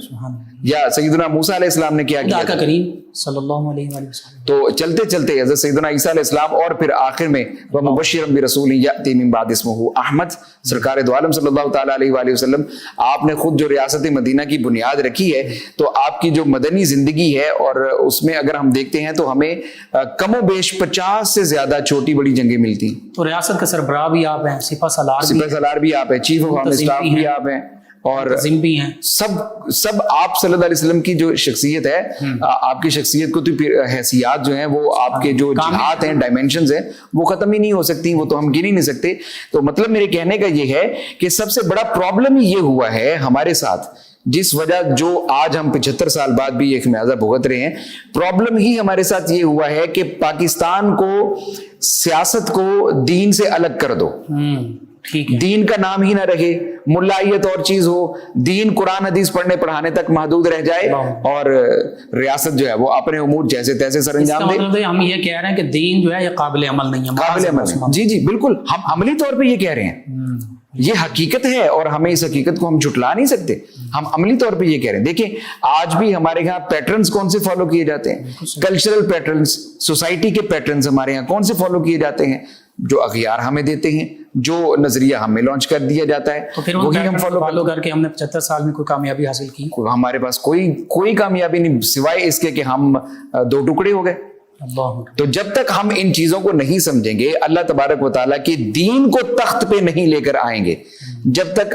یا سیدنا موسیٰ علیہ السلام نے کیا کیا تھا. کریم صلی اللہ علیہ وسلم. تو چلتے چلتے حضرت سیدنا عیسیٰ علیہ السلام، اور پھر آخر میں وَمُبَشِّرًا بِرَسُولٍ يَأْتِي مِن بَعْدِهِ اسْمُهُ احمد، سرکار دو عالم صلی اللہ تعالیٰ علیہ وآلہ وسلم. آپ نے خود جو ریاست مدینہ کی بنیاد رکھی ہے، تو آپ کی جو مدنی زندگی ہے اور اس میں اگر ہم دیکھتے ہیں تو ہمیں کم و بیش 50 سے زیادہ چھوٹی بڑی جنگیں ملتی. تو ریاست کا سربراہ بھی آپ ہیں، سپہ سالار بھی آپ ہیں، چیف آف آرمی اسٹاف بھی آپ ہیں، اور بھی ہیں. سب آپ صلی اللہ علیہ وسلم کی جو شخصیت ہے، آپ کی شخصیت کو تو حیثیات جو ہیں وہ آپ کے جو جہات ہیں، ڈائمینشنز ہیں، وہ ختم ہی نہیں ہو سکتی، وہ تو ہم گن ہی نہیں سکتے. تو مطلب میرے کہنے کا یہ ہے کہ سب سے بڑا پرابلم یہ ہوا ہے ہمارے ساتھ، جس وجہ جو آج ہم 75 سال بعد بھی ایک خمیازہ بھگت رہے ہیں، پرابلم ہی ہمارے ساتھ یہ ہوا ہے کہ پاکستان کو، سیاست کو دین سے الگ کر دو. دین کا نام ہی نہ رہے، ملائیت اور چیز ہو، دین قرآن حدیث پڑھنے پڑھانے تک محدود رہ جائے، اور ریاست جو ہے وہ اپنے امور جیسے تیسے سر انجام دے. ہم یہ کہہ رہے ہیں کہ دین جو ہے یہ قابل عمل نہیں ہے. قابل عمل، جی جی بالکل، ہم عملی طور پہ یہ کہہ رہے ہیں، یہ حقیقت ہے اور ہمیں اس حقیقت کو ہم جھٹلا نہیں سکتے. ہم عملی طور پہ یہ کہہ رہے ہیں. دیکھیں آج بھی ہمارے یہاں پیٹرنز کون سے فالو کیے جاتے ہیں؟ کلچرل پیٹرنز، سوسائٹی کے پیٹرنز ہمارے یہاں کون سے فالو کیے جاتے ہیں؟ جو اغیار ہمیں دیتے ہیں، جو نظریہ ہمیں لانچ کر دیا جاتا ہے، تو پھر وہی ہم فالو کر کے ہم نے 75 سال میں کوئی کامیابی حاصل کی؟ ہمارے پاس کوئی کامیابی نہیں، سوائے اس کے کہ ہم دو ٹکڑے ہو گئے. تو جب تک ہم ان چیزوں کو نہیں سمجھیں گے، اللہ تبارک و تعالیٰ کے دین کو تخت پہ نہیں لے کر آئیں گے، جب تک